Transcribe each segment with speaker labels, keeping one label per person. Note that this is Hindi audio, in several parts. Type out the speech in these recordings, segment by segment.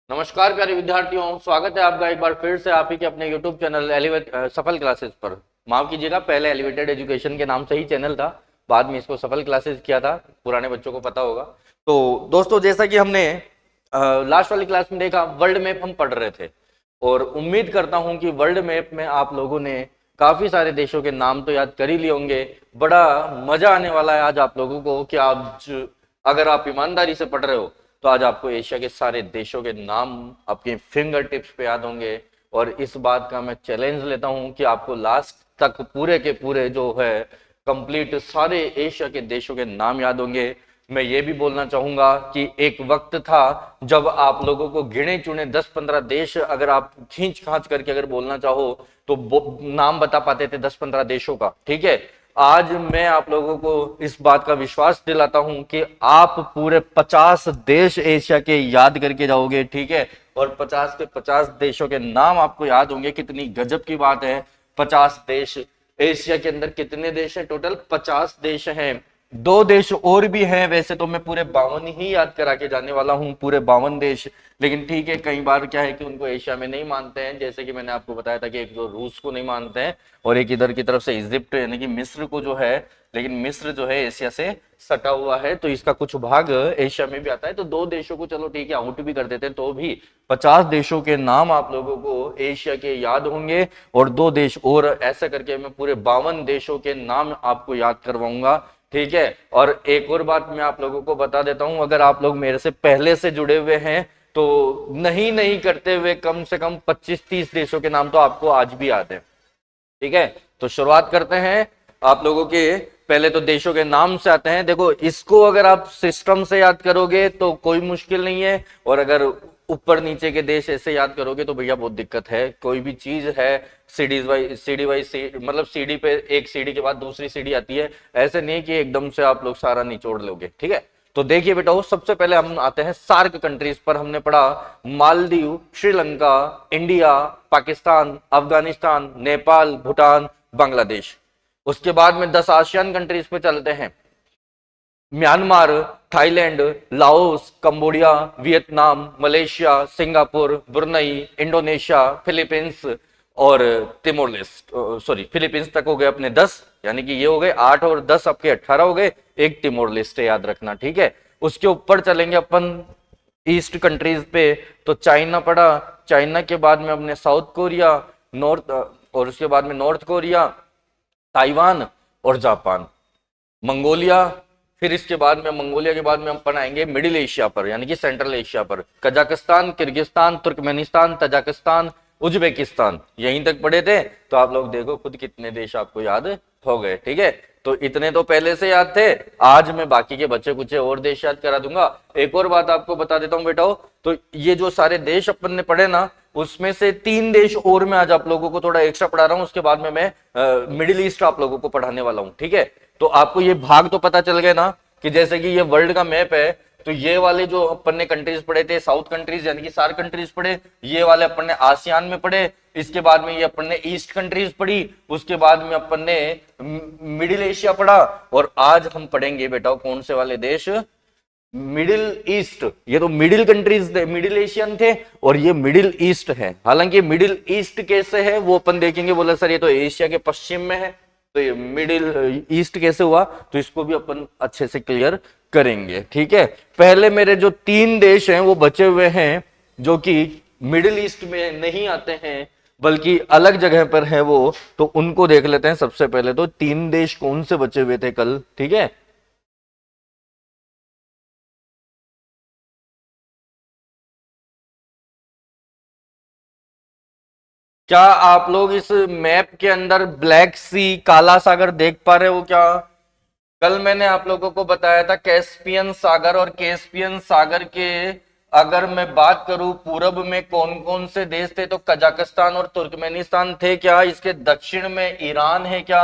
Speaker 1: नमस्कार प्यारे विद्यार्थियों, स्वागत है आपका एक बार फिर से आप ही के अपने YouTube चैनल सफल क्लासेस पर। माफ कीजिएगा, पहले एलिवेटेड एजुकेशन के नाम से ही चैनल था, बाद में इसको सफल क्लासेस किया था। पुराने बच्चों को पता होगा। तो दोस्तों, जैसा कि हमने लास्ट वाली क्लास में देखा, वर्ल्ड मैप हम पढ़ रहे थे और उम्मीद करता हूं कि वर्ल्ड मैप में आप लोगों ने काफी सारे देशों के नाम तो याद कर ही लिए होंगे। बड़ा मजा आने वाला है आज आप लोगों को कि अगर आप ईमानदारी से पढ़ रहे हो तो आज आपको एशिया के सारे देशों के नाम आपके फिंगर टिप्स पे याद होंगे। और इस बात का मैं चैलेंज लेता हूं कि आपको लास्ट तक पूरे के पूरे जो है कंप्लीट सारे एशिया के देशों के नाम याद होंगे। मैं ये भी बोलना चाहूंगा कि एक वक्त था जब आप लोगों को गिने चुने 10-15 देश अगर आप खींच खांच करके अगर बोलना चाहो तो नाम बता पाते थे 10-15 देशों का। ठीक है, आज मैं आप लोगों को इस बात का विश्वास दिलाता हूं कि आप पूरे 50 देश एशिया के याद करके जाओगे। ठीक है, और 50 के 50 देशों के नाम आपको याद होंगे। कितनी गजब की बात है, 50 देश। एशिया के अंदर कितने देश हैं? टोटल 50 देश हैं। दो देश और भी हैं, वैसे तो मैं पूरे 52 ही याद करा के जाने वाला हूं, पूरे 52 देश। लेकिन ठीक है, कई बार क्या है कि उनको एशिया में नहीं मानते हैं, जैसे कि मैंने आपको बताया था कि एक तो रूस को नहीं मानते हैं और एक इधर की तरफ से इजिप्ट यानी कि मिस्र को जो है। लेकिन मिस्र जो है एशिया से सटा हुआ है, तो इसका कुछ भाग एशिया में भी आता है। तो दो देशों को चलो ठीक है आउट भी कर देते हैं, तो भी 50 देशों के नाम आप लोगों को एशिया के याद होंगे। और दो देश और ऐसा करके मैं पूरे 52 देशों के नाम आपको याद करवाऊंगा। ठीक है, और एक और बात मैं आप लोगों को बता देता हूं, अगर आप लोग मेरे से पहले से जुड़े हुए हैं तो नहीं करते हुए कम से कम 25-30 देशों के नाम तो आपको आज भी याद है। ठीक है, तो शुरुआत करते हैं आप लोगों के। पहले तो देशों के नाम से आते हैं। देखो, इसको अगर आप सिस्टम से याद करोगे तो कोई मुश्किल नहीं है, और अगर ऊपर नीचे के देश ऐसे याद करोगे तो भैया बहुत दिक्कत है। कोई भी चीज है सीडी वाई मतलब सीडी पे एक सीडी के बाद दूसरी सीडी आती है, ऐसे नहीं कि एकदम से आप लोग सारा निचोड़ लोगे। ठीक है, तो देखिए बेटा, सबसे पहले हम आते हैं सार्क कंट्रीज पर। हमने पढ़ा मालदीव, श्रीलंका, इंडिया, पाकिस्तान, अफगानिस्तान, नेपाल, भूटान, बांग्लादेश। उसके बाद में 10 आसियान कंट्रीज पे चलते हैं। Myanmar, Thailand, Laos, Cambodia, Vietnam, Malaysia, Singapore, Brunei, Indonesia, Philippines और तिमोर लेस्ट। सॉरी, फिलीपींस तक हो गए अपने 10, यानी कि ये हो गए 8 और 10 आपके 18 हो गए। एक तिमोर लेस्ट है, याद रखना। ठीक है, उसके ऊपर चलेंगे अपन ईस्ट कंट्रीज पे, तो चाइना पड़ा। चाइना के बाद में अपने साउथ कोरिया, नॉर्थ, और उसके बाद में नॉर्थ कोरिया, ताइवान और जापान, मंगोलिया। फिर इसके बाद में मंगोलिया के बाद में हम अपन आएंगे मिडिल एशिया पर, यानी कि सेंट्रल एशिया पर। Kazakhstan, Kyrgyzstan, Turkmenistan, Tajikistan, Uzbekistan, यहीं तक पढ़े थे। तो आप लोग देखो खुद कितने देश आपको याद हो गए। ठीक है, तो इतने तो पहले से याद थे। आज मैं बाकी के बच्चे कुछ और देश याद करा दूंगा। एक और बात आपको बता देता हूं बेटाओ, तो ये जो सारे देश अपन ने पढ़े ना, उसमें से 3 देश और मैं आज आप लोगों को थोड़ा एक्स्ट्रा पढ़ा रहा हूं। उसके बाद में मैं मिडिल ईस्ट आप लोगों को पढ़ाने वाला हूं। ठीक है, तो आपको ये भाग तो पता चल गए ना कि जैसे कि ये वर्ल्ड का मैप है, तो ये वाले जो अपन ने कंट्रीज पढ़े थे साउथ कंट्रीज यानी कि सार्क कंट्रीज पढ़े, ये वाले अपन ने आसियान में पढ़े। इसके बाद में ये अपन ने ईस्ट कंट्रीज पढ़ी, उसके बाद में अपन ने मिडिल एशिया पढ़ा, और आज हम पढ़ेंगे बेटा कौन से वाले देश? Middle east. ये तो मिडिल कंट्रीज थे, मिडिल एशियन थे, और ये मिडिल ईस्ट है। हालांकि मिडिल ईस्ट कैसे है वो अपन देखेंगे। बोला सर ये तो एशिया के पश्चिम में है, तो ये मिडिल ईस्ट कैसे हुआ, तो इसको भी अपन अच्छे से क्लियर करेंगे। ठीक है, पहले मेरे जो 3 देश हैं वो बचे हुए हैं जो कि मिडिल ईस्ट में नहीं आते हैं बल्कि अलग जगह पर है वो, तो उनको देख लेते हैं। सबसे पहले तो 3 देश कौन से बचे हुए थे कल? ठीक है, क्या आप लोग इस मैप के अंदर ब्लैक सी, काला सागर देख पा रहे हो क्या? कल मैंने आप लोगों को बताया था कैस्पियन सागर, और कैस्पियन सागर के अगर मैं बात करूं पूरब में कौन कौन से देश थे, तो कजाकिस्तान और तुर्कमेनिस्तान थे क्या? इसके दक्षिण में ईरान है क्या?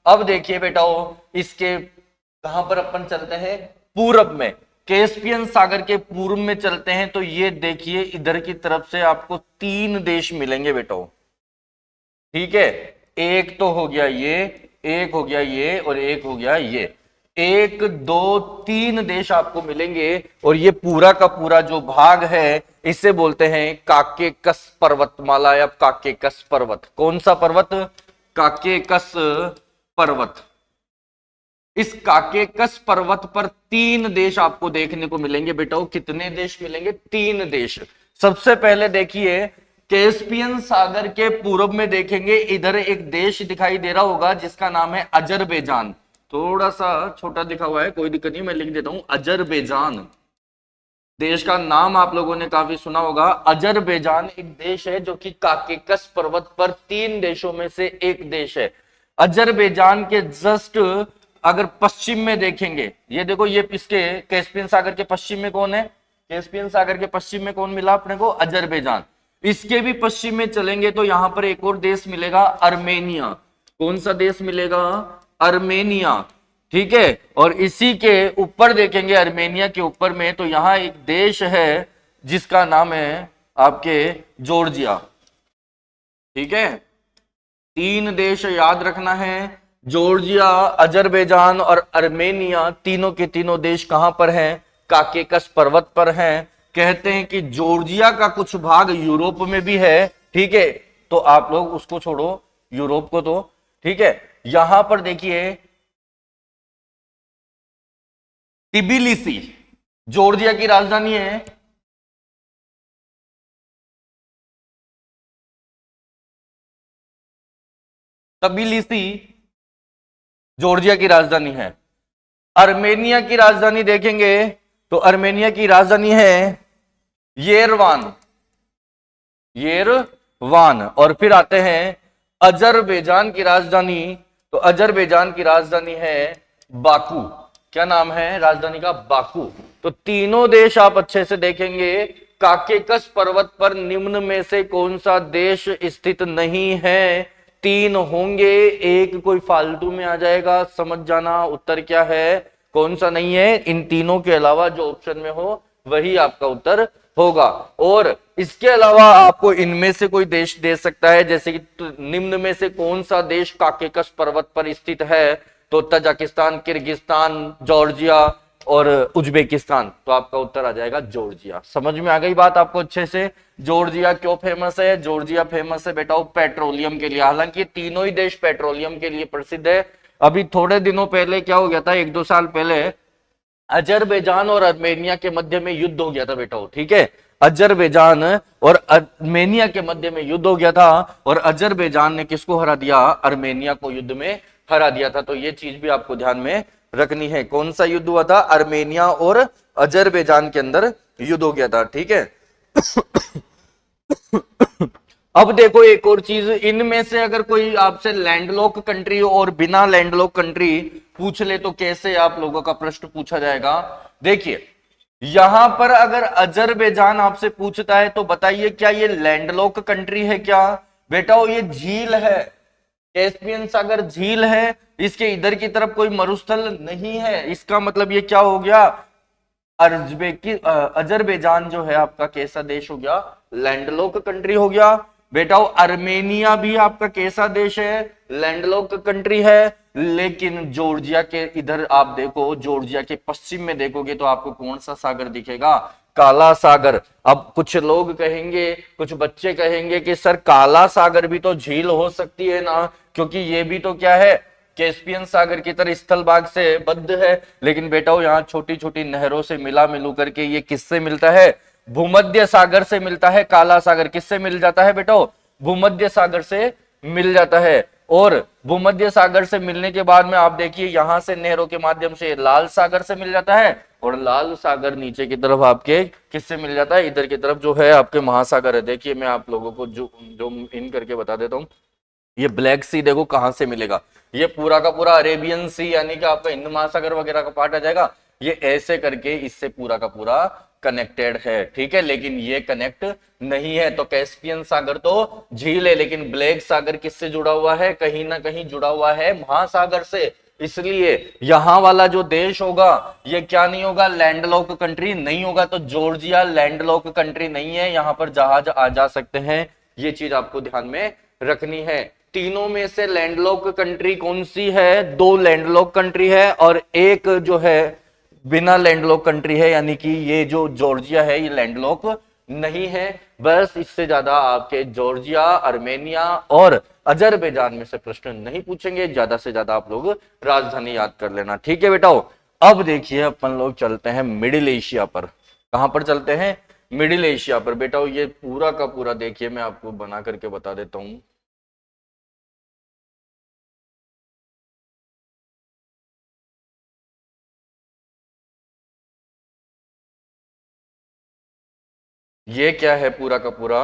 Speaker 1: अब देखिए बेटाओ, इसके कहां पर अपन चलते हैं? पूरब में, कैस्पियन सागर के पूर्व में चलते हैं। तो ये देखिए इधर की तरफ से आपको 3 देश मिलेंगे बेटाओ। ठीक है, एक तो हो गया ये, एक हो गया ये, और एक हो गया ये। एक दो तीन देश आपको मिलेंगे और ये पूरा का पूरा जो भाग है इसे बोलते हैं काकेकस पर्वतमाला या काकेकस पर्वत। कौन सा पर्वत? काकेकस पर्वत। इस काकेकस पर्वत पर तीन देश आपको देखने को मिलेंगे बेटा। कितने देश मिलेंगे? तीन देश। सबसे पहले देखिए कैस्पियन सागर के पूर्व में देखेंगे, इधर एक देश दिखाई दे रहा होगा जिसका नाम है अजरबैजान। थोड़ा सा छोटा दिखा हुआ है, कोई दिक्कत नहीं, मैं लिख देता हूं अजरबैजान। देश का नाम आप लोगों ने काफी सुना होगा। अजरबैजान एक देश है जो कि काकेकस पर्वत पर तीन देशों में से एक देश है। अजरबैजान के जस्ट अगर पश्चिम में देखेंगे, ये देखो, ये इसके कैस्पियन सागर के पश्चिम में कौन है? कैस्पियन सागर के पश्चिम में कौन मिला अपने को? अजरबैजान। इसके भी पश्चिम में चलेंगे तो यहां पर एक और देश मिलेगा, अर्मेनिया। कौन सा देश मिलेगा? अर्मेनिया। ठीक है। और इसी के ऊपर देखेंगे, अर्मेनिया के ऊपर में, तो यहां एक देश है जिसका नाम है आपके जॉर्जिया। ठीक है। तीन देश याद रखना है, जॉर्जिया, अजरबैजान और अर्मेनिया। तीनों के तीनों देश कहां पर हैं? काकेकस पर्वत पर हैं। कहते हैं कि जॉर्जिया का कुछ भाग यूरोप में भी है। ठीक है, तो आप लोग उसको छोड़ो, यूरोप को तो। ठीक है, यहां पर देखिए तिबिलिसी जॉर्जिया की राजधानी है। तिबिलिसी जॉर्जिया की राजधानी है। अर्मेनिया की राजधानी देखेंगे तो अर्मेनिया की राजधानी है येरवान। येरवान। और फिर आते हैं अजरबैजान की राजधानी, तो अजरबैजान की राजधानी है बाकू। क्या नाम है राजधानी का? बाकू। तो तीनों देश आप अच्छे से देखेंगे। काकेकस पर्वत पर निम्न में से कौन सा देश स्थित नहीं है? तीन होंगे, एक कोई फालतू में आ जाएगा, समझ जाना उत्तर क्या है, कौन सा नहीं है। इन तीनों के अलावा जो ऑप्शन में हो वही आपका उत्तर होगा। और इसके अलावा आपको इनमें से कोई देश दे सकता है, जैसे कि निम्न में से कौन सा देश काकेकस पर्वत पर स्थित है? तो तजाकिस्तान, किर्गिस्तान, जॉर्जिया और उज्बेकिस्तान। तो आपका उत्तर आ जाएगा जॉर्जिया। समझ में आ गई बात आपको अच्छे से? जॉर्जिया क्यों फेमस है? जॉर्जिया फेमस है बेटा पेट्रोलियम के लिए। हालांकि तीनों ही देश पेट्रोलियम के लिए प्रसिद्ध है। अभी थोड़े दिनों पहले क्या हो गया था, एक दो साल पहले अजरबैजान और अर्मेनिया के मध्य में युद्ध हो गया था बेटा। ठीक है, अजरबैजान और अर्मेनिया के मध्य में युद्ध हो गया था और अजरबैजान ने किसको हरा दिया? अर्मेनिया को युद्ध में हरा दिया था। तो ये चीज भी आपको ध्यान में रखनी है। कौन सा युद्ध हुआ था? अर्मेनिया और अजरबैजान के अंदर युद्ध हो गया था। ठीक है। अब देखो एक और चीज, इनमें से अगर कोई आपसे लैंडलॉक कंट्री और बिना लैंडलॉक कंट्री पूछ ले तो कैसे आप लोगों का प्रश्न पूछा जाएगा? देखिए यहां पर अगर अजरबैजान आपसे पूछता है तो बताइए क्या ये लैंडलॉक कंट्री है क्या? बेटा ये झील है, कैस्पियन सागर झील है, इसके इधर की तरफ कोई मरुस्थल नहीं है। इसका मतलब ये क्या हो गया? अजरबैजान जो है आपका कैसा देश हो गया? लैंडलॉक कंट्री हो गया। बेटा अर्मेनिया भी आपका कैसा देश है? लैंडलॉक कंट्री है। लेकिन जॉर्जिया के इधर आप देखो, जॉर्जिया के पश्चिम में देखोगे तो आपको कौन सा सागर दिखेगा? काला सागर। अब कुछ लोग कहेंगे, कुछ बच्चे कहेंगे कि सर काला सागर भी तो झील हो सकती है ना, क्योंकि ये भी तो क्या है, कैस्पियन सागर की तरह स्थल भाग से बद्ध है। लेकिन बेटा यहाँ छोटी छोटी नहरों से मिला मिलू करके ये किससे मिलता है? भूमध्य सागर से मिलता है। काला सागर किससे मिल जाता है बेटा? भूमध्य सागर से मिल जाता है। और भूमध्य सागर से मिलने के बाद में आप देखिए यहां से नहरों के माध्यम से लाल सागर से मिल जाता है और लाल सागर नीचे की तरफ आपके किससे मिल जाता है? इधर की तरफ जो है आपके महासागर है। देखिए मैं आप लोगों को जूम इन करके बता देता हूं। ये ब्लैक सी देखो कहां से मिलेगा, ये पूरा का पूरा अरेबियन सी यानी कि आपका हिंद महासागर वगैरह का पार्ट आ जाएगा। ये ऐसे करके इससे पूरा का पूरा कनेक्टेड है। ठीक है, लेकिन ये कनेक्ट नहीं है। तो कैस्पियन सागर तो झील है, लेकिन ब्लैक सागर किससे जुड़ा हुआ है? कहीं ना कहीं जुड़ा हुआ है महासागर से। इसलिए यहां वाला जो देश होगा ये क्या नहीं होगा? लैंडलॉक कंट्री नहीं होगा। तो जॉर्जिया लैंडलॉक कंट्री नहीं है, यहां पर जहाज आ जा सकते हैं। ये चीज आपको ध्यान में रखनी है। तीनों में से लैंडलॉक कंट्री कौन सी है? दो लैंडलॉक कंट्री है और एक जो है बिना लैंडलॉक कंट्री है, यानी कि ये जो जॉर्जिया है ये लैंडलॉक नहीं है। बस इससे ज्यादा आपके जॉर्जिया, अर्मेनिया और अजरबैजान में से प्रश्न नहीं पूछेंगे, ज्यादा से ज्यादा आप लोग राजधानी याद कर लेना, ठीक है बेटाओ। अब देखिए अपन लोग चलते हैं मिडिल एशिया पर। कहां पर चलते हैं? मिडिल एशिया पर। बेटाओ ये पूरा का पूरा देखिए, मैं आपको बना करके बता देता हूं। ये क्या है? पूरा का पूरा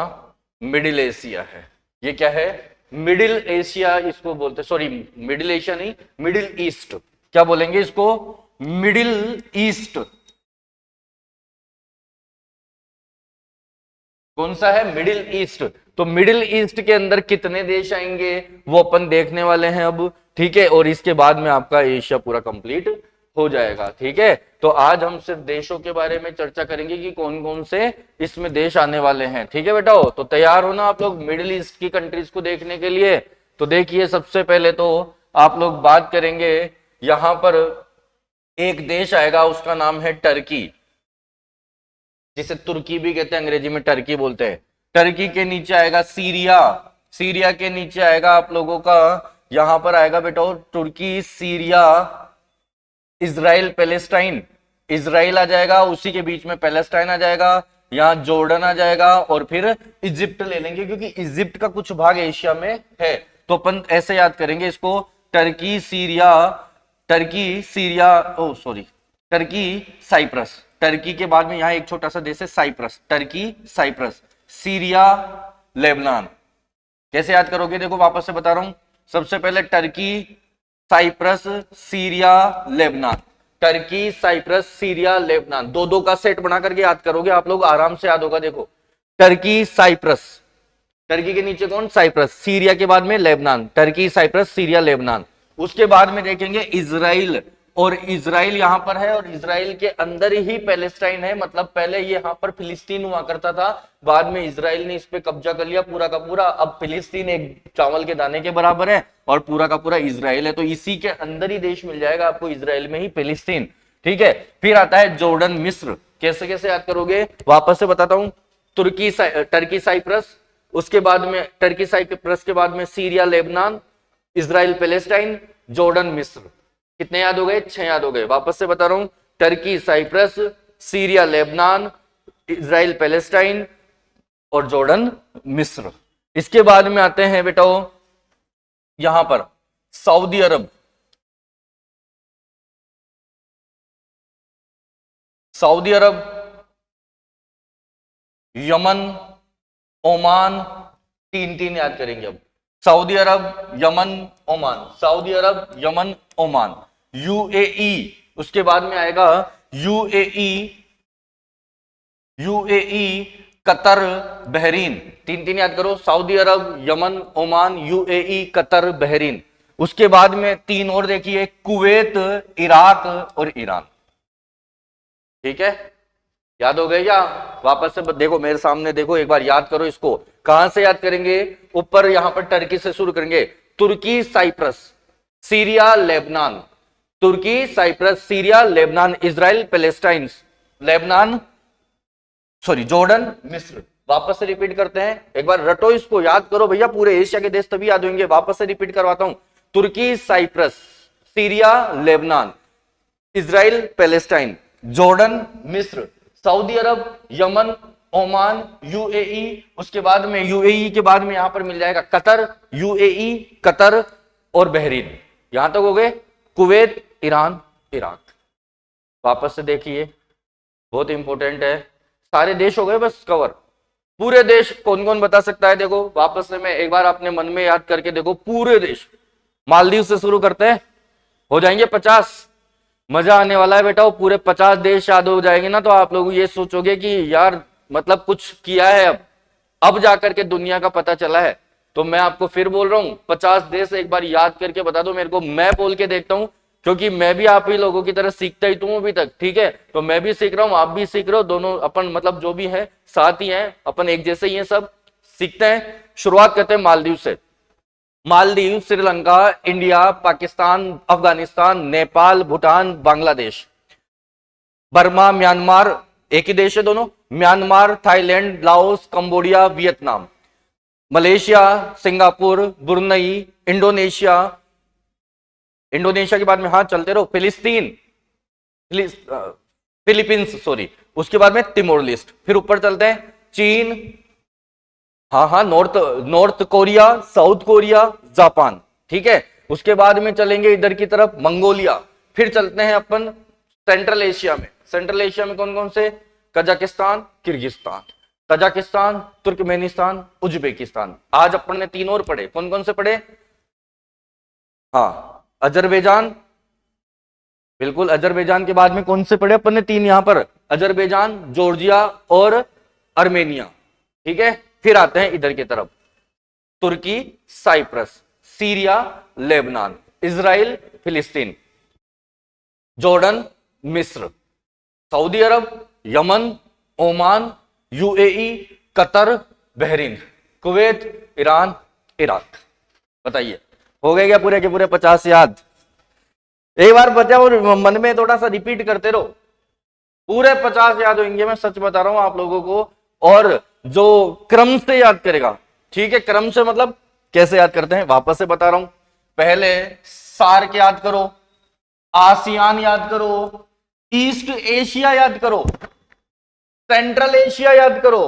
Speaker 1: मिडिल एशिया है। ये क्या है? मिडिल एशिया इसको बोलते, सॉरी मिडिल एशिया नहीं, मिडिल ईस्ट। क्या बोलेंगे इसको? Middle east. कौन सा है? Middle east. तो मिडिल ईस्ट के अंदर कितने देश आएंगे वो अपन देखने वाले हैं अब, ठीक है। और इसके बाद में आपका एशिया पूरा कंप्लीट हो जाएगा, ठीक है। तो आज हम सिर्फ देशों के बारे में चर्चा करेंगे कि कौन कौन से इसमें देश आने वाले हैं, ठीक है बेटाओ। तो तैयार हो ना आप लोग मिडिल ईस्ट की कंट्रीज को देखने के लिए? तो देखिए सबसे पहले तो आप लोग बात करेंगे, यहां पर एक देश आएगा, उसका नाम है टर्की, जिसे तुर्की भी कहते हैं, अंग्रेजी में टर्की बोलते हैं। टर्की के नीचे आएगा सीरिया, सीरिया के नीचे आएगा आप लोगों का, यहां पर आएगा बेटा तुर्की, सीरिया, इजराइल, पैलेस्टाइन। इजराइल आ जाएगा, उसी के बीच में पैलेस्टाइन आ जाएगा, यहां जॉर्डन आ जाएगा और फिर इजिप्ट ले लेंगे, क्योंकि इजिप्ट का कुछ भाग एशिया में है। तो अपन ऐसे याद करेंगे इसको, Turkey, Syria, Turkey, Syria, oh sorry, Turkey, Cyprus. Turkey के बाद में यहां एक छोटा सा देश है Cyprus, Turkey, Cyprus, Syria, Lebanon. कैसे याद करोगे? देखो वापस से बता रहा हूं, सबसे पहले Turkey, Cyprus, Syria, Lebanon. Turkey, Cyprus, Syria, Lebanon, दो दो का सेट बना करके याद करोगे आप लोग, आराम से याद होगा। देखो टर्की, साइप्रस, टर्की के नीचे कौन? साइप्रस, सीरिया के बाद में Lebanon, Turkey, Cyprus, Syria, Lebanon. उसके बाद में देखेंगे इजराइल, और इजराइल यहां पर है, और इजराइल के अंदर ही पैलेस्टाइन है। मतलब पहले ये यहां पर फिलिस्तीन हुआ करता था, बाद में इजराइल ने इस पे कब्जा कर लिया पूरा का पूरा। अब फिलिस्तीन एक चावल के दाने के बराबर है और पूरा का पूरा इजराइल है, तो इसी के अंदर ही देश मिल जाएगा आपको, इजराइल में ही फिलिस्तीन, ठीक है। फिर आता है जॉर्डन, मिस्र। कैसे कैसे याद करोगे? वापस से बताता हूं, तुर्की, टर्की, साइप्रस, उसके बाद में टर्की, साइप्रस के बाद में Syria, Lebanon, Israel, Palestine, Jordan, मिस्र। कितने याद हो गए? 6 याद हो गए। वापस से बता रहा हूं, Turkey, Cyprus, Syria, Lebanon, Israel, Palestine और जॉर्डन, मिस्र। इसके बाद में आते हैं बेटाओ यहां पर सऊदी अरब, सऊदी अरब, यमन, ओमान, तीन तीन याद करेंगे अब। सऊदी अरब, यमन, ओमान, सऊदी अरब, यमन, ओमान, यूएई। उसके बाद में आएगा यूएई, यूएई, कतर, बहरीन। तीन तीन याद करो, सऊदी अरब, Yemen, Oman, UAE, Qatar, Bahrain. उसके बाद में तीन और देखिए, कुवैत, इराक और ईरान, ठीक है। याद हो गए क्या? वापस से देखो मेरे सामने, देखो एक बार याद करो इसको। कहां से याद करेंगे? ऊपर यहां पर टर्की से शुरू करेंगे, Turkey, Cyprus, Syria, Lebanon, Turkey, Cyprus, Syria, Lebanon, Israel, Palestine, Lebanon, sorry, Jordan, मिस्र। वापस से रिपीट करते हैं, एक बार रटो इसको, याद करो भैया, पूरे एशिया के देश तभी याद होंगे। वापस से रिपीट करवाता हूं, Turkey, Cyprus, Syria, Lebanon, Israel, Palestine, Jordan, मिस्र, सऊदी अरब, यमन, ओमान, यूएई। उसके बाद में यूएई के बाद में यहां पर मिल जाएगा कतर, यूएई, कतर और बहरीन। यहां तक हो गए, कुवैत, ईरान, इराक। वापस से देखिए, बहुत इंपॉर्टेंट है, सारे देश हो गए बस कवर। पूरे देश कौन कौन बता सकता है? देखो वापस से मैं एक बार अपने मन में याद करके देखो, पूरे देश। मालदीव से शुरू करते हैं, हो जाएंगे 50। मजा आने वाला है बेटा, वो पूरे 50 देश याद हो जाएंगे ना, तो आप लोग ये सोचोगे कि यार मतलब कुछ किया है, अब जाकर के दुनिया का पता चला है। तो मैं आपको फिर बोल रहा हूं, 50 देश एक बार याद करके बता दो मेरे को, मैं बोल के देखता हूं, क्योंकि मैं भी आप ही लोगों की तरह सीखता ही हूं अभी तक, ठीक है। तो मैं भी सीख रहा हूं, आप भी सीख रहे हो, दोनों अपन मतलब जो भी है साथ ही हैं, अपन एक जैसे ही हैं, सब सीखते हैं। शुरुआत करते हैं मालदीव से। Maldives, Sri Lanka, India, Pakistan, Afghanistan, Nepal, Bhutan, Bangladesh. Burma, Myanmar, एक ही देश है दोनों। Myanmar, Thailand, Laos, Cambodia, Vietnam. Malaysia, Singapore, Brunei, Indonesia. Indonesia के बाद में हाँ चलते रहो, फिलिस्तीन, फिलीपींस सॉरी, उसके बाद में तिमोर लिस्ट। फिर ऊपर चलते हैं, चीन, हाँ हाँ, north north Korea, south Korea, Japan. ठीक है, उसके बाद में चलेंगे इधर की तरफ, मंगोलिया। फिर चलते हैं अपन सेंट्रल एशिया में। सेंट्रल एशिया में कौन कौन से? Kazakhstan, Kyrgyzstan, Tajikistan, Turkmenistan, Uzbekistan. आज अपन ने 3 और पढ़े, कौन कौन से पढ़े? हाँ, अजरबैजान, बिल्कुल, अजरबैजान के बाद में कौन से पढ़े अपन ने? 3 यहां पर, अजरबैजान, जॉर्जिया और अर्मेनिया। ठीक है, फिर आते हैं इधर की तरफ, तुर्की, साइप्रस, सीरिया, लेबनान, इजराइल, फिलिस्तीन, जॉर्डन, मिस्र, सऊदी अरब, Yemen, Oman, UAE, Qatar, Bahrain, Kuwait, Iran, Iraq. बताइए, हो गए क्या पूरे के पूरे 50 याद? एक बार बचा और मन में थोड़ा सा रिपीट करते रहो, पूरे 50 याद होंगे, मैं सच बता रहा हूं आप लोगों को। और जो क्रम से याद करेगा, ठीक है, क्रम से मतलब कैसे याद करते हैं, वापस से बता रहा हूं। पहले सार्क याद करो, आसियान याद करो, ईस्ट एशिया याद करो, सेंट्रल एशिया याद करो।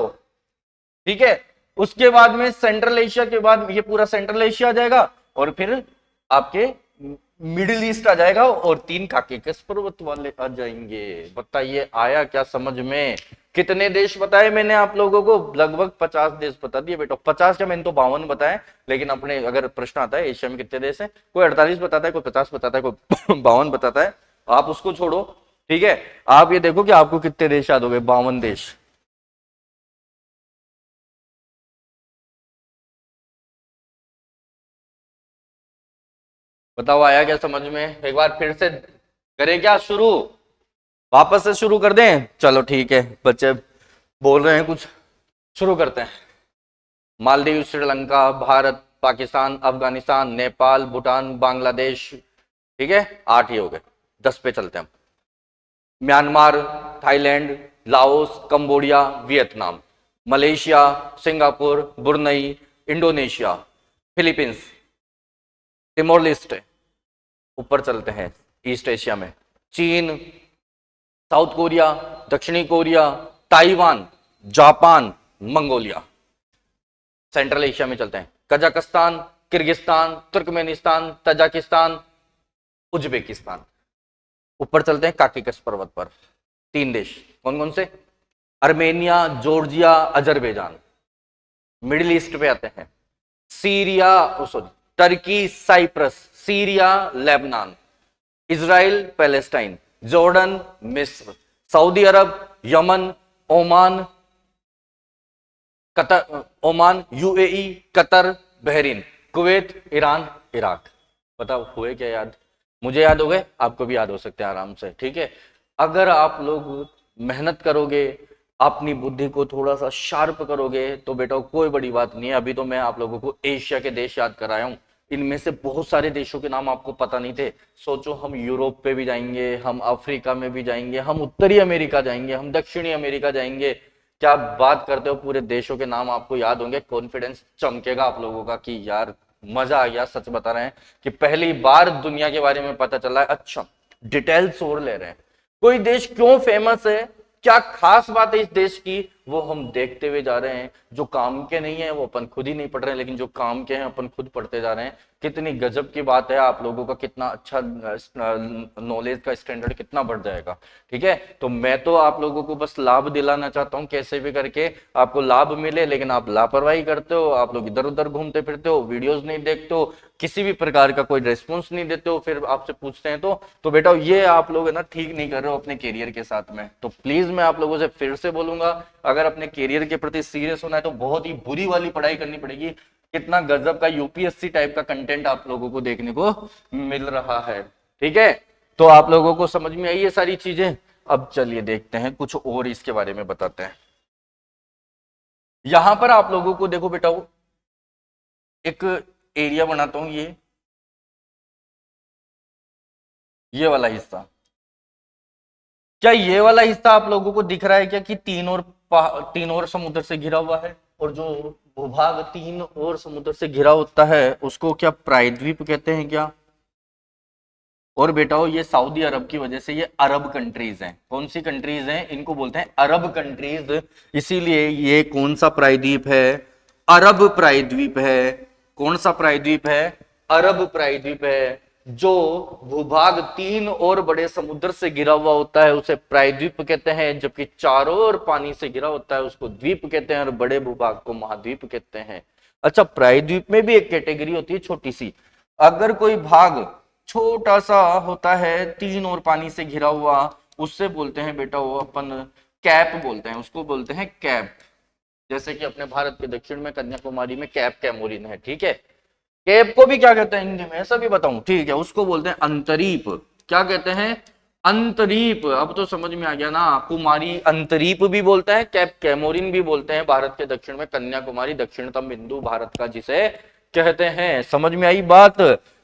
Speaker 1: ठीक है, उसके बाद में सेंट्रल एशिया के बाद ये पूरा सेंट्रल एशिया आ जाएगा, और फिर आपके मिडिल ईस्ट आ जाएगा, और 3 काकेकस पर्वत वाले आ जाएंगे। बताइए आया क्या समझ में? कितने देश बताए मैंने आप लोगों को? लगभग 50 देश बता दिए बेटा। 50 क्या, मैंने तो 52 बताए, लेकिन अपने अगर प्रश्न आता है एशिया में कितने देश हैं, कोई 48 बताता है, कोई 50 बताता है, कोई 52 बताता है, आप उसको छोड़ो। ठीक है, आप ये देखो कि आपको कितने देश याद हो गए। 52 देश। बताओ आया क्या समझ में? एक बार फिर से करें क्या शुरू? वापस से शुरू कर दें? चलो ठीक है, बच्चे बोल रहे हैं कुछ, शुरू करते हैं। मालदीव, श्रीलंका, भारत, पाकिस्तान, अफगानिस्तान, नेपाल, भूटान, बांग्लादेश। ठीक है, 8 ही हो गए, 10 पे चलते हैं। Myanmar, Thailand, Laos, Cambodia, Vietnam, Malaysia, Singapore, Brunei, Indonesia, Philippines, Timor Leste. ऊपर चलते हैं ईस्ट एशिया में, चीन, साउथ कोरिया, दक्षिणी Korea, Taiwan, Japan, Mongolia. Central Asia में चलते हैं, Kazakhstan, Kyrgyzstan, Turkmenistan, Tajikistan, Uzbekistan. ऊपर चलते हैं काकेकस पर्वत पर, 3 देश, कौन कौन से? Armenia, Georgia, Azerbaijan. Middle east पे आते हैं, Syria, sorry, Turkey, Cyprus, Syria, Lebanon, Israel, Palestine, Jordan, मिस्र, सऊदी अरब, Yemen, Oman, Qatar, Oman, UAE, Qatar, Bahrain, Kuwait, Iran, Iraq. बताओ हुए क्या याद? मुझे याद हो गए, आपको भी याद हो सकते हैं आराम से। ठीक है, अगर आप लोग मेहनत करोगे, अपनी बुद्धि को थोड़ा सा शार्प करोगे, तो बेटा कोई बड़ी बात नहीं है। अभी तो मैं आप लोगों को एशिया के देश याद कराया हूं, इनमें से बहुत सारे देशों के नाम आपको पता नहीं थे। सोचो, हम यूरोप पे भी जाएंगे, हम अफ्रीका में भी जाएंगे, हम उत्तरी अमेरिका जाएंगे, हम दक्षिणी अमेरिका जाएंगे। क्या बात करते हो, पूरे देशों के नाम आपको याद होंगे, कॉन्फिडेंस चमकेगा आप लोगों का कि यार मजा आ गया। सच बता रहे हैं कि पहली बार दुनिया के बारे में पता चला है। अच्छा, डिटेल्स और ले रहे हैं, कोई देश क्यों फेमस है, क्या खास बात है इस देश की, वो हम देखते हुए जा रहे हैं। जो काम के नहीं है वो अपन खुद ही नहीं पढ़ रहे हैं, लेकिन जो काम के हैं अपन खुद पढ़ते जा रहे हैं। कितनी गजब की बात है, आप लोगों का कितना अच्छा नॉलेज का स्टैंडर्ड कितना बढ़ जाएगा। ठीक है, तो मैं तो आप लोगों को बस लाभ दिलाना चाहता हूं, कैसे भी करके आपको लाभ मिले, लेकिन आप लापरवाही करते हो, आप लोग इधर उधर घूमते फिरते हो, वीडियोस नहीं देखते हो, किसी भी प्रकार का कोई रेस्पॉन्स नहीं देते हो, फिर आपसे पूछते हैं तो बेटा ये आप लोग है ना ठीक नहीं कर रहे हो अपने कैरियर के साथ में। तो प्लीज मैं आप लोगों से फिर से बोलूंगा, अगर अपने कैरियर के प्रति सीरियस होना है तो बहुत ही बुरी वाली पढ़ाई करनी पड़ेगी। कितना गजब का यूपीएससी टाइप का कंटेंट आप लोगों को देखने को मिल रहा है। ठीक है, तो आप लोगों को समझ में आई ये सारी चीजें। अब चलिए देखते हैं कुछ और इसके बारे में बताते हैं। यहां पर आप लोगों को देखो बेटा, एक एरिया बनाता हूं, ये वाला हिस्सा, क्या ये वाला हिस्सा आप लोगों को दिख रहा है क्या कि तीन और समुद्र से घिरा हुआ है, और जो भूभाग तीन और समुद्र से घिरा होता है उसको क्या प्रायद्वीप कहते हैं क्या? और बेटाओ ये सऊदी अरब की वजह से ये अरब कंट्रीज हैं। कौन सी कंट्रीज हैं? इनको बोलते हैं अरब कंट्रीज। इसीलिए ये कौन सा प्रायद्वीप है? अरब प्रायद्वीप है। कौन सा प्रायद्वीप है? अरब प्रायद्वीप है। जो भूभाग तीन और बड़े समुद्र से घिरा हुआ होता है उसे प्रायद्वीप कहते हैं, जबकि चारों ओर पानी से घिरा होता है उसको द्वीप कहते हैं, और बड़े भूभाग को महाद्वीप कहते हैं। अच्छा, प्रायद्वीप में भी एक कैटेगरी होती है छोटी सी। अगर कोई भाग छोटा सा होता है तीन और पानी से घिरा हुआ, उससे बोलते हैं बेटा वो अपन कैप बोलते हैं, उसको बोलते हैं कैप। जैसे कि अपने भारत के दक्षिण में कन्याकुमारी में कैप कैमोरिन है, ठीक है। कैप को भी क्या कहते हैं हिंदी में, ऐसा भी बताऊं, ठीक है, उसको बोलते हैं अंतरीप। क्या कहते हैं? अंतरीप। अब तो समझ में आ गया ना, कुमारी अंतरीप भी बोलता है, कैप कैमोरिन भी बोलते हैं। भारत के दक्षिण में कन्याकुमारी दक्षिणतम बिंदु भारत का जिसे कहते हैं। समझ में आई बात?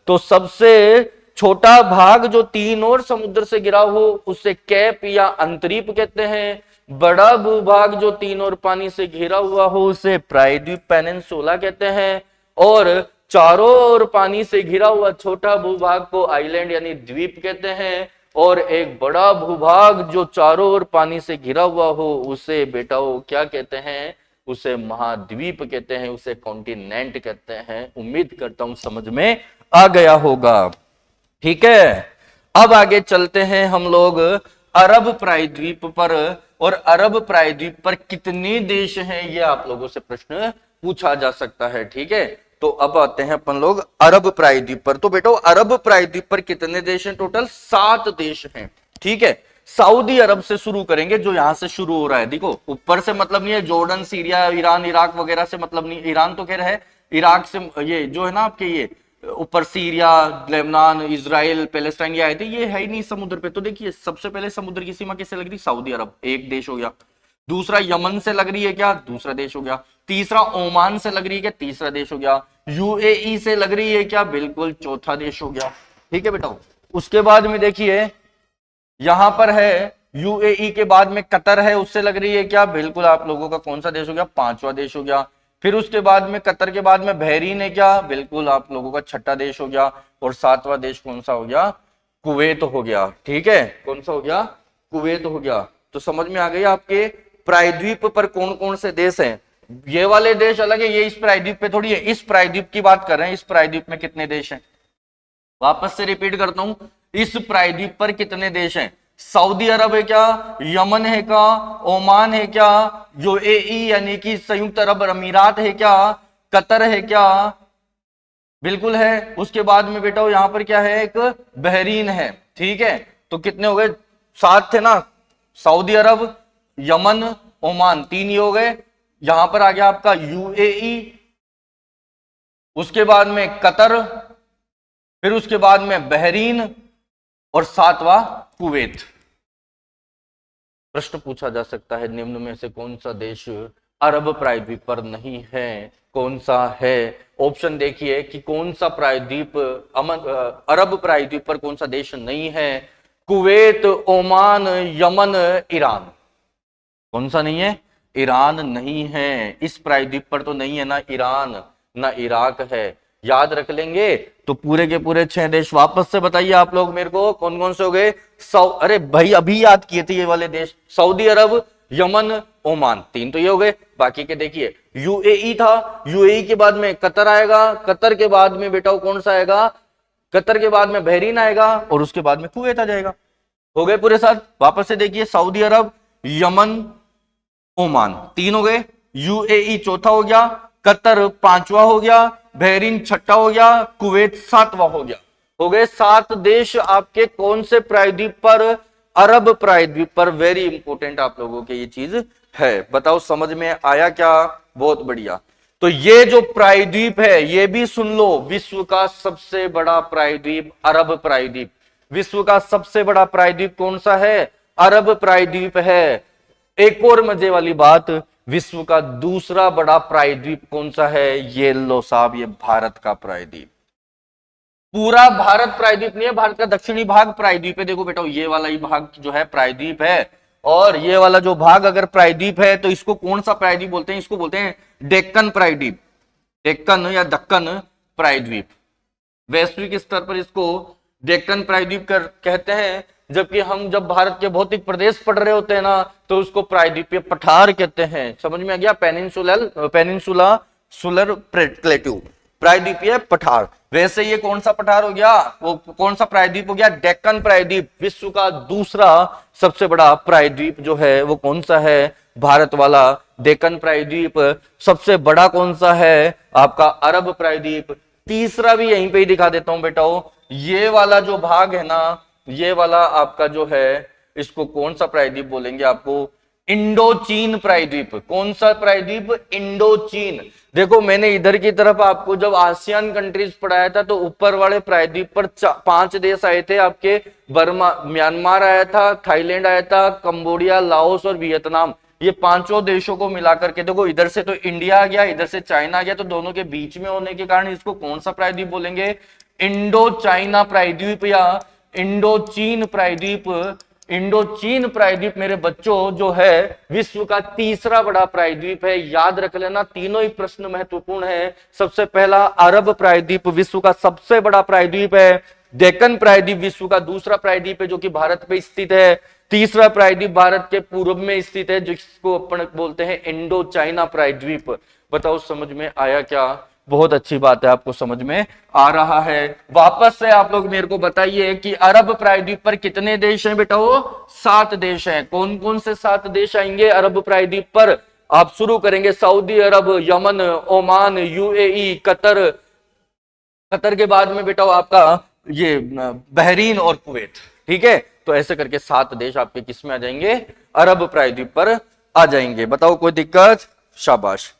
Speaker 1: तो सबसे छोटा भाग जो तीन और समुद्र से घिरा हो उसे कैप या अंतरीप कहते हैं। बड़ा भूभाग जो तीन और पानी से घिरा हुआ हो उसे प्रायद्वीप पेनिनसुला कहते हैं, और चारों ओर पानी से घिरा हुआ छोटा भूभाग को आइलैंड यानी द्वीप कहते हैं, और एक बड़ा भूभाग जो चारों ओर पानी से घिरा हुआ हो उसे बेटाओ क्या कहते हैं? उसे महाद्वीप कहते हैं, उसे कॉन्टिनेंट कहते हैं। उम्मीद करता हूं समझ में आ गया होगा, ठीक है। अब आगे चलते हैं हम लोग अरब प्रायद्वीप पर, और अरब प्रायद्वीप पर कितने देश हैं ये आप लोगों से प्रश्न पूछा जा सकता है, ठीक है। तो अब आते हैं अपन लोग अरब प्रायद्वीप पर। तो बेटो अरब प्रायद्वीप पर कितने देश हैं? टोटल 7 देश हैं, ठीक है। सऊदी अरब से शुरू करेंगे, जो यहां से शुरू हो रहा है। देखो ऊपर से मतलब नहीं है, जॉर्डन, सीरिया, ईरान, इराक वगैरह से मतलब नहीं। ईरान तो खैर है, इराक से ये जो है ना आपके ये ऊपर सीरिया, लेबनान, इजराइल, पैलेस्टाइन ये आए थे, ये है ही नहीं समुद्र पे। तो देखिए सबसे पहले समुद्र की सीमा किससे लग रही? सऊदी अरब, एक देश हो गया। दूसरा यमन से लग रही है क्या? दूसरा देश हो गया। तीसरा ओमान से लग रही है क्या? तीसरा देश हो गया। यूएई से लग रही है क्या? बिल्कुल चौथा देश हो गया, ठीक है बेटा। उसके बाद में देखिए यहां पर है यूएई के बाद में कतर है, उससे लग रही है क्या? बिल्कुल आप लोगों का कौन सा देश हो गया? पांचवा देश हो गया। फिर उसके बाद में कतर के बाद में बहरीन है क्या? बिल्कुल आप लोगों का छठा देश हो गया। और सातवां देश कौन सा हो गया? कुवैत हो गया, ठीक है। कौन सा हो गया? कुवैत हो गया। तो समझ में आ गई आपके प्रायद्वीप पर कौन कौन से देश हैं। ये वाले देश अलग है, ये इस प्रायद्वीप पे थोड़ी है। इस प्रायद्वीप की बात कर रहे हैं, इस प्रायद्वीप में कितने देश हैं? वापस से रिपीट करता हूं, इस प्रायद्वीप पर कितने देश हैं? सऊदी अरब है क्या? यमन है क्या? ओमान है क्या? यूएई यानी कि संयुक्त अरब अमीरात है क्या? कतर है क्या? बिल्कुल है। उसके बाद में बेटा यहां पर क्या है? एक बहरीन है, ठीक है। तो कितने हो गए? 7 थे ना। सऊदी अरब, यमन, ओमान, 3 ही हो गए। यहां पर आ गया आपका यूएई, उसके बाद में कतर, फिर उसके बाद में बहरीन, और 7वां कुवैत। प्रश्न पूछा जा सकता है निम्न में से कौन सा देश अरब प्रायद्वीप पर नहीं है? कौन सा है? ऑप्शन देखिए कि कौन सा प्रायद्वीप अरब प्रायद्वीप पर कौन सा देश नहीं है? Kuwait, Oman, Yemen, Iran. कौन सा नहीं है? ईरान नहीं है। इस प्रायद्वीप पर तो नहीं है ना ईरान ना इराक है। याद रख लेंगे तो पूरे के पूरे 6 देश। वापस से बताइए आप लोग मेरे को कौन कौन से हो गए? अरे भाई अभी याद किए थे ये वाले देश, सऊदी अरब, यमन, ओमान, 3 तो ये हो गए। बाकी के देखिए यूएई था, यूएई के बाद में कतर आएगा, कतर के बाद में बेटा कौन सा आएगा? कतर के बाद में बहरीन आएगा, और उसके बाद में कुवैत आ जाएगा। हो गए पूरे 7। वापस से देखिए सऊदी अरब, यमन, ओमान 3 हो गए, यूएई चौथा हो गया, कतर 5वां हो गया, बहरीन 6ठा हो गया, कुवैत 7वां हो गया। हो गए 7 देश आपके कौन से प्रायद्वीप पर? अरब प्रायद्वीप पर। वेरी इंपॉर्टेंट आप लोगों के ये चीज है। बताओ समझ में आया क्या? बहुत बढ़िया। तो ये जो प्रायद्वीप है ये भी सुन लो, विश्व का सबसे बड़ा प्रायद्वीप अरब प्रायद्वीप। विश्व का सबसे बड़ा प्रायद्वीप कौन सा है? अरब प्रायद्वीप है। एक और मजे वाली बात, विश्व का दूसरा बड़ा प्रायद्वीप कौन सा है? ये लो साहब, ये भारत का प्रायद्वीप। पूरा भारत प्रायद्वीप नहीं है, भारत का दक्षिणी भाग प्रायद्वीप है। देखो बेटा, ये वाला ही भाग जो है प्रायद्वीप है, और ये वाला जो भाग अगर प्रायद्वीप है तो इसको कौन सा प्रायद्वीप बोलते हैं? इसको बोलते हैं डेक्कन प्रायद्वीप, डेक्कन या दक्कन प्रायद्वीप। वैश्विक स्तर पर इसको डेक्कन प्रायद्वीप कहते हैं, जबकि हम जब भारत के भौतिक प्रदेश पढ़ रहे होते हैं ना, तो उसको प्रायद्वीपीय पठार कहते हैं। समझ में आ गया? पेनिनसुला सुलर प्लेट्यू, प्रायद्वीपीय पठार। वैसे ये कौन सा पठार हो गया? वो कौन सा प्रायद्वीप हो गया? डेक्कन प्रायद्वीप। विश्व का दूसरा सबसे बड़ा प्रायद्वीप जो है वो कौन सा है? भारत वाला डेक्कन प्रायद्वीप। सबसे बड़ा कौन सा है? आपका अरब प्रायद्वीप। तीसरा भी यहीं पे ही दिखा देता हूं बेटा, ये वाला जो भाग है ना, ये वाला आपका जो है, इसको कौन सा प्रायद्वीप बोलेंगे? आपको इंडोचीन प्रायद्वीप। कौन सा प्रायद्वीप? इंडोचीन। देखो, मैंने इधर की तरफ आपको जब आसियान कंट्रीज पढ़ाया था तो ऊपर वाले प्रायद्वीप पर 5 देश आए थे आपके। बर्मा, म्यांमार आया था, थाईलैंड आया था, कंबोडिया, लाओस और वियतनाम। ये 5 देशों को मिलाकर के देखो, इधर से तो इंडिया आ गया, इधर से चाइना आ गया, तो दोनों के बीच में होने के कारण इसको कौन सा प्रायद्वीप बोलेंगे? इंडो चाइना प्रायद्वीप या इंडोचीन प्रायद्वीप। इंडोचीन प्रायद्वीप मेरे बच्चों जो है विश्व का तीसरा बड़ा प्रायद्वीप है। याद रख लेना, तीनों ही प्रश्न महत्वपूर्ण है। सबसे पहला अरब प्रायद्वीप विश्व का सबसे बड़ा प्रायद्वीप है। डेक्कन प्रायद्वीप विश्व का दूसरा प्रायद्वीप है जो कि भारत पे स्थित है। तीसरा प्रायद्वीप भारत के पूर्व में स्थित है जिसको अपन बोलते हैं इंडो चाइना प्रायद्वीप। बताओ समझ में आया क्या? बहुत अच्छी बात है, आपको समझ में आ रहा है। वापस से आप लोग मेरे को बताइए कि अरब प्रायद्वीप पर कितने देश हैं बेटा? वो 7 देश हैं। कौन कौन से 7 देश आएंगे अरब प्रायद्वीप पर? आप शुरू करेंगे सऊदी अरब, Yemen, Oman, UAE, Qatar. Qatar के बाद में बेटा आपका ये बहरीन और कुवैत। ठीक है, तो ऐसे करके 7 देश आपके किस में आ जाएंगे? अरब प्रायद्वीप पर आ जाएंगे। बताओ कोई दिक्कत? शाबाश।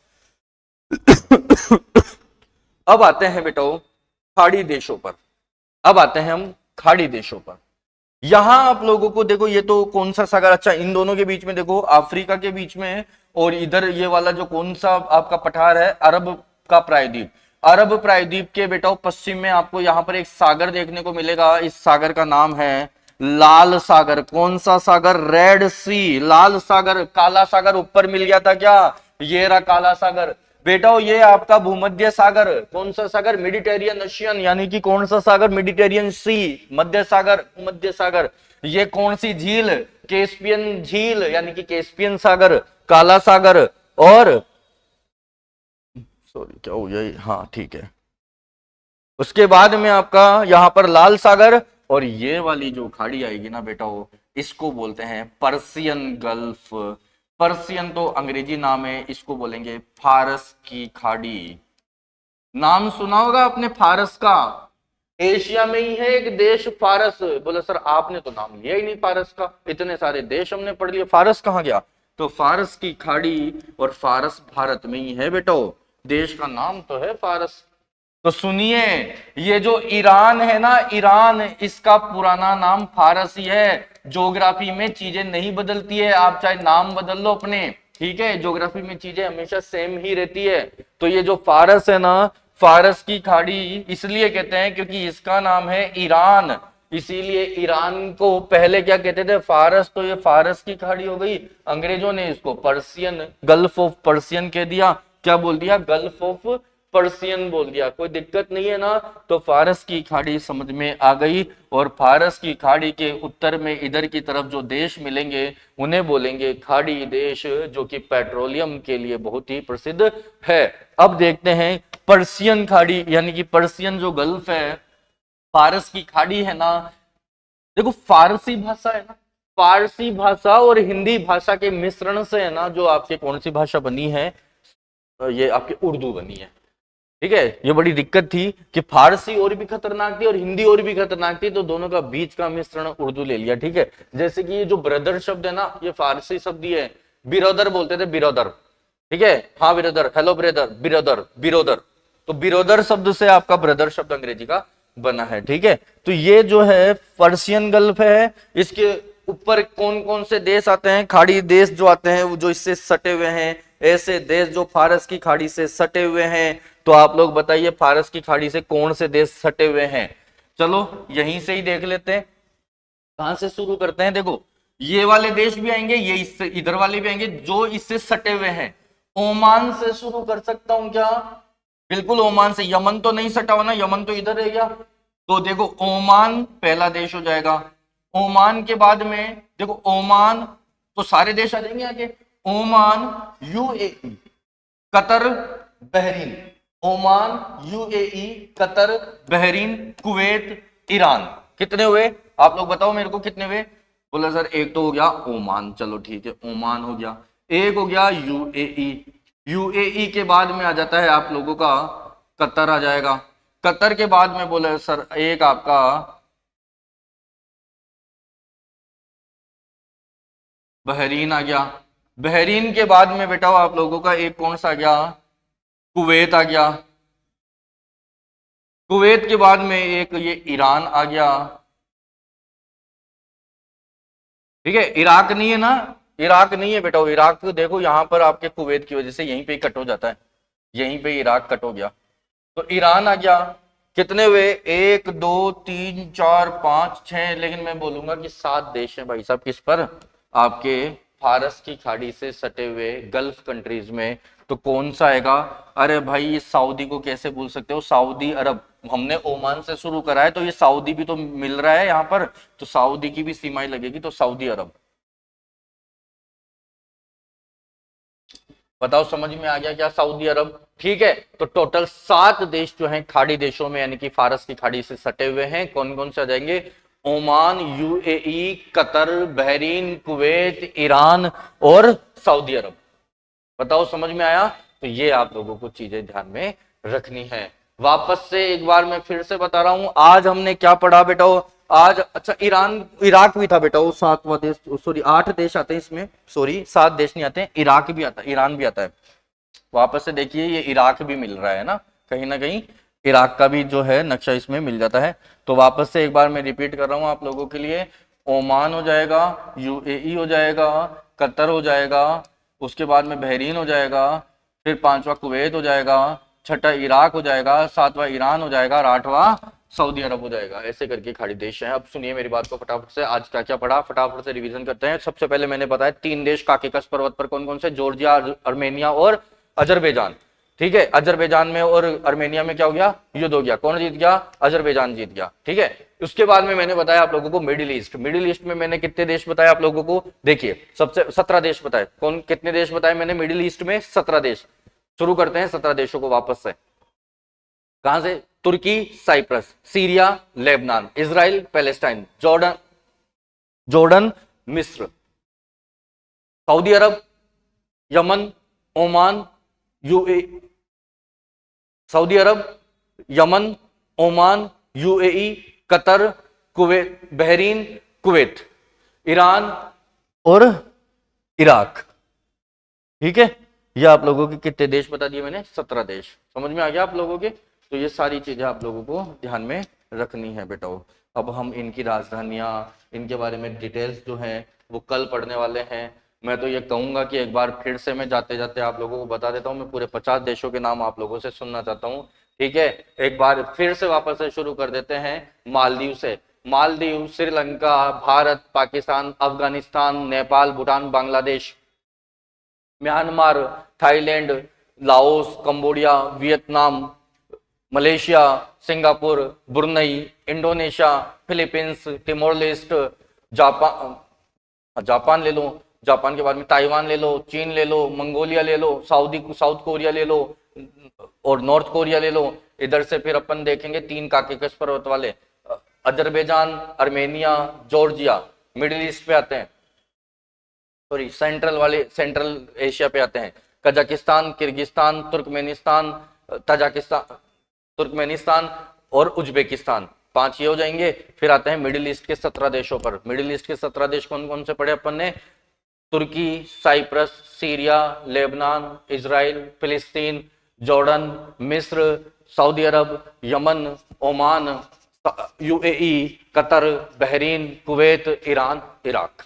Speaker 1: अब आते हैं बेटा खाड़ी देशों पर। अब आते हैं हम खाड़ी देशों पर। यहां आप लोगों को देखो, ये तो कौन सा सागर? अच्छा, इन दोनों के बीच में देखो, अफ्रीका के बीच में, और इधर ये वाला जो कौन सा आपका पठार है? अरब का प्रायद्वीप। अरब प्रायद्वीप के बेटा पश्चिम में आपको यहां पर एक सागर देखने को मिलेगा। इस सागर का नाम है लाल सागर। कौन सा सागर? रेड सी, लाल सागर। काला सागर ऊपर मिल गया था क्या? ये रहा काला सागर। बेटा ये आपका भूमध्य सागर। कौन सा सागर? मेडिटेरियन ओशियन, यानी कि कौन सा सागर? मेडिटेरियन सी, मध्य सागर, मध्य सागर। ये कौन सी झील? कैस्पियन झील, यानी कि कैस्पियन सागर, काला सागर। और सॉरी क्या हो गया? हाँ ठीक है। उसके बाद में आपका यहां पर लाल सागर, और ये वाली जो खाड़ी आएगी ना बेटा, इसको बोलते हैं पर्सियन गल्फ। पर्सियन तो अंग्रेजी नाम है, इसको बोलेंगे फारस की खाड़ी। नाम सुना होगा आपने फारस का। एशिया में ही है एक देश फारस। बोले सर आपने तो नाम लिया ही नहीं फारस का, इतने सारे देश हमने पढ़ लिए, फारस कहाँ गया? तो फारस की खाड़ी, और फारस भारत में ही है बेटा। देश का नाम तो है फारस। तो सुनिए, ये जो ईरान है ना, ईरान, इसका पुराना नाम फारस ही है। ज्योग्राफी में चीजें नहीं बदलती है, आप चाहे नाम बदल लो अपने, ठीक है, ज्योग्राफी में चीजें हमेशा सेम ही रहती है। तो ये जो फारस है ना, फारस की खाड़ी इसलिए कहते हैं क्योंकि इसका नाम है ईरान। इसीलिए ईरान को पहले क्या कहते थे? फारस। तो ये फारस की खाड़ी हो गई। अंग्रेजों ने इसको पर्सियन, गल्फ ऑफ पर्सियन कह दिया। क्या बोल दिया? गल्फ ऑफ पर्सियन बोल दिया। कोई दिक्कत नहीं है ना? तो फारस की खाड़ी समझ में आ गई। और फारस की खाड़ी के उत्तर में इधर की तरफ जो देश मिलेंगे उन्हें बोलेंगे खाड़ी देश, जो कि पेट्रोलियम के लिए बहुत ही प्रसिद्ध है। अब देखते हैं पर्सियन खाड़ी, यानी कि पर्सियन जो गल्फ है, फारस की खाड़ी है ना। देखो फारसी भाषा है ना, फारसी भाषा और हिंदी भाषा के मिश्रण से है ना, जो आपके कौन सी भाषा बनी है? ये आपकी उर्दू बनी है। ठीक है, ये बड़ी दिक्कत थी कि फारसी और भी खतरनाक थी और हिंदी और भी खतरनाक थी, तो दोनों का बीच का मिश्रण उर्दू ले लिया। ठीक है, जैसे कि ये जो ब्रदर शब्द है ना, ये फारसी शब्द ही है। बिरोदर बोलते थे, बिरोदर। ठीक है, हाँ बिरोदर, हेलो ब्रदर, बिरोदर, बिरोदर। तो बिरोदर शब्द से आपका ब्रदर शब्द अंग्रेजी का बना है। ठीक है, तो ये जो है पर्सियन गल्फ है। इसके ऊपर कौन कौन से देश आते हैं? खाड़ी देश जो आते हैं वो जो इससे सटे हुए हैं, ऐसे देश जो फारस की खाड़ी से सटे हुए हैं। तो आप लोग बताइए फारस की खाड़ी से कौन से देश सटे हुए हैं? चलो यहीं से ही देख लेते हैं, कहां से शुरू करते हैं। देखो ये वाले देश भी आएंगे, ये इससे इधर वाले भी आएंगे जो इससे सटे हुए हैं। ओमान से शुरू कर सकता हूं क्या? बिल्कुल ओमान से। यमन तो नहीं सटा हुआ ना, यमन तो इधर रह गया। तो देखो ओमान पहला देश हो जाएगा। ओमान के बाद में देखो ओमान, तो सारे देश आ जाएंगे आगे। Oman, UAE, Qatar, Bahrain. Oman, UAE, Qatar, Bahrain, Kuwait, Iran. कितने हुए आप लोग बताओ मेरे को, कितने हुए? बोला सर एक तो हो गया ओमान, चलो ठीक है ओमान हो गया। एक हो गया यूएई, यूएई के बाद में आ जाता है आप लोगों का कतर आ जाएगा। कतर के बाद में बोले सर एक आपका बहरीन आ गया। बहरीन के बाद में बेटा आप लोगों का एक कौन सा आ गया? कुवैत आ गया। कुवैत के बाद में एक ये ईरान आ गया। ठीक है, इराक नहीं है ना, इराक नहीं है बेटा। इराक देखो यहां पर आपके कुवैत की वजह से यहीं पे कट हो जाता है, यहीं पे इराक कट हो गया। तो ईरान आ गया। कितने हुए? एक, दो, तीन, चार, पांच, छह, लेकिन मैं बोलूंगा कि 7 देश हैं भाई साहब। किस पर? आपके फारस की खाड़ी से सटे हुए गल्फ कंट्रीज में। तो कौन सा आएगा? अरे भाई ये सऊदी को कैसे भूल सकते हो, सऊदी अरब। हमने ओमान से शुरू करा है तो ये सऊदी भी तो मिल रहा है यहाँ पर, तो सऊदी की भी सीमाएं लगेगी, तो सऊदी अरब। बताओ समझ में आ गया क्या? सऊदी अरब। ठीक है, तो टोटल 7 देश जो हैं खाड़ी देशों में, यानी कि फारस की खाड़ी से सटे हुए हैं। कौन कौन से आ जाएंगे? Oman, UAE, Qatar, Bahrain, Kuwait, Iran और सऊदी अरब। बताओ समझ में आया? तो ये आप लोगों को चीजें ध्यान में रखनी है। वापस से एक बार मैं फिर से बता रहा हूं, आज हमने क्या पढ़ा बेटा? आज अच्छा ईरान, इराक भी था बेटा, वो 7वां देश, सॉरी 8 देश आते हैं इसमें, सॉरी 7 देश नहीं आते हैं, इराक भी आता है, ईरान भी आता है। वापस से देखिए ये इराक भी मिल रहा है ना कहीं इराक का भी जो है नक्शा इसमें मिल जाता है। तो वापस से एक बार मैं रिपीट कर रहा हूं आप लोगों के लिए। ओमान हो जाएगा, यूएई हो जाएगा, कतर हो जाएगा, उसके बाद में बहरीन हो जाएगा, फिर 5वां कुवैत हो जाएगा, छठा इराक हो जाएगा, 7वां ईरान हो जाएगा और 8वां सऊदी अरब हो जाएगा। ऐसे करके खाड़ी देश हैं। अब सुनिए मेरी बात को फटाफट से, आज क्या क्या पढ़ा फटाफट से रिवीजन करते हैं। सबसे पहले मैंने बताया 3 देश काकेकस पर्वत पर, कौन कौन से? जॉर्जिया, अर्मेनिया और अजरबैजान। ठीक है, अजरबैजान में और अर्मेनिया में क्या हो गया? युद्ध हो गया। कौन जीत गया? अजरबैजान जीत गया। ठीक है, उसके बाद में मैंने बताया आप लोगों को मिडिल ईस्ट। मिडिल ईस्ट में मैंने कितने देश बताए आप लोगों को? देखिए सबसे 17 देश बताए। कौन कितने देश बताए मैंने मिडिल ईस्ट में? 17 देश। शुरू करते हैं 17 देशों को वापस से। कहां से? तुर्की, Cyprus, Syria, Lebanon, Israel, Palestine, Jordan, Jordan, मिस्र, सऊदी अरब, यमन, ओमान, यूए, सऊदी अरब, Yemen, Oman, UAE, Qatar, Kuwait, Bahrain, Kuwait, Iran और इराक। ठीक है, ये आप लोगों के कितने देश बता दिए मैंने? 17 देश। समझ में आ गया आप लोगों के? तो ये सारी चीजें आप लोगों को ध्यान में रखनी है बेटा। अब हम इनकी राजधानियां, इनके बारे में डिटेल्स जो हैं वो कल पढ़ने वाले हैं। मैं तो ये कहूंगा कि एक बार फिर से मैं जाते जाते आप लोगों को बता देता हूँ, मैं पूरे 50 देशों के नाम आप लोगों से सुनना चाहता हूँ। ठीक है, एक बार फिर से वापस से शुरू कर देते हैं मालदीव से। Maldives, Sri Lanka, Bharat, Pakistan, Afghanistan, Nepal, Bhutan, Bangladesh, Myanmar, Thailand, Laos, Cambodia, Vietnam, Malaysia, Singapore, Brunei, Indonesia, Philippines, Timor Leste, Japan, Japan ले लो, जापान के बाद में ताइवान ले लो, चीन ले लो, मंगोलिया ले लो, साउथ कोरिया ले लो और नॉर्थ कोरिया ले लो। इधर से फिर अपन देखेंगे 3 काकेकस पर्वत वाले, Azerbaijan, Armenia, Georgia. Middle east पे आते हैं, सॉरी सेंट्रल वाले, सेंट्रल एशिया पे आते हैं। Kazakhstan, Kyrgyzstan, Turkmenistan, Tajikistan, Turkmenistan और उज्बेकिस्तान। 5 ये हो जाएंगे। फिर आते हैं मिडिल ईस्ट के 17 देशों पर। मिडिल ईस्ट के 17 देश कौन कौन से पढ़े अपन ने? तुर्की, साइप्रस, सीरिया, लेबनान, इजराइल, फिलिस्तीन, जॉर्डन, मिस्र, सऊदी अरब, Yemen, Oman, UAE, Qatar, Bahrain, Kuwait, Iran, Iraq.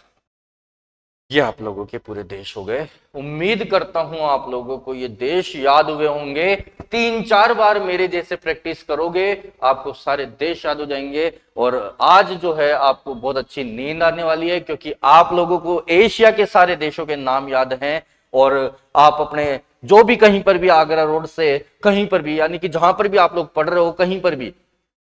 Speaker 1: ये आप लोगों के पूरे देश हो गए। उम्मीद करता हूं आप लोगों को ये देश याद हुए होंगे। 3-4 बार मेरे जैसे प्रैक्टिस करोगे आपको सारे देश याद हो जाएंगे। और आज जो है आपको बहुत अच्छी नींद आने वाली है, क्योंकि आप लोगों को एशिया के सारे देशों के नाम याद हैं। और आप अपने जो भी कहीं पर भी आगरा रोड से कहीं पर भी, यानी कि जहां पर भी आप लोग पढ़ रहे हो, कहीं पर भी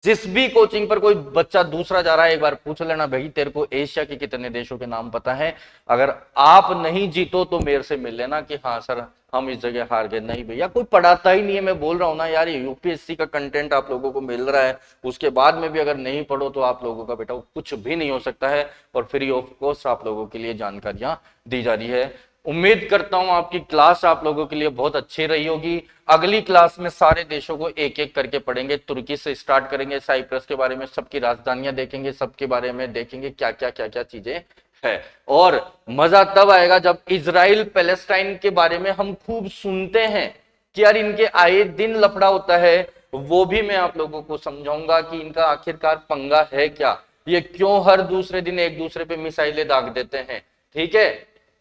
Speaker 1: जिस भी कोचिंग पर कोई बच्चा दूसरा जा रहा है, एक बार पूछ लेना भाई तेरे को एशिया के कितने देशों के नाम पता है। अगर आप नहीं जीतो तो मेरे से मिल लेना कि हाँ सर हम इस जगह हार गए। नहीं भैया, कोई पढ़ाता ही नहीं है। मैं बोल रहा हूं ना यार, ये यूपीएससी का कंटेंट आप लोगों को मिल रहा है, उसके बाद में भी अगर नहीं पढ़ो तो आप लोगों का बेटा कुछ भी नहीं हो सकता है। और फ्री ऑफ कॉस्ट आप लोगों के लिए जानकारियां दी जा रही है। उम्मीद करता हूं आपकी क्लास आप लोगों के लिए बहुत अच्छी रही होगी। अगली क्लास में सारे देशों को एक एक करके पढ़ेंगे। तुर्की से स्टार्ट करेंगे, साइप्रस के बारे में सबकी राजधानियां देखेंगे, सबके बारे में देखेंगे क्या क्या चीजें है। और मजा तब आएगा जब इजराइल पैलेस्टाइन के बारे में हम खूब सुनते हैं कि यार इनके आए दिन लफड़ा होता है। वो भी मैं आप लोगों को समझाऊंगा कि इनका आखिरकार पंगा है क्या, ये क्यों हर दूसरे दिन एक दूसरे पे मिसाइलें दाग देते हैं। ठीक है,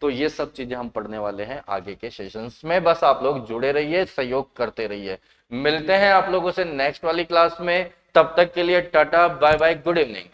Speaker 1: तो ये सब चीजें हम पढ़ने वाले हैं आगे के सेशंस में। बस आप लोग जुड़े रहिए, सहयोग करते रहिए। मिलते हैं आप लोगों से नेक्स्ट वाली क्लास में। तब तक के लिए tata bye bye, good evening.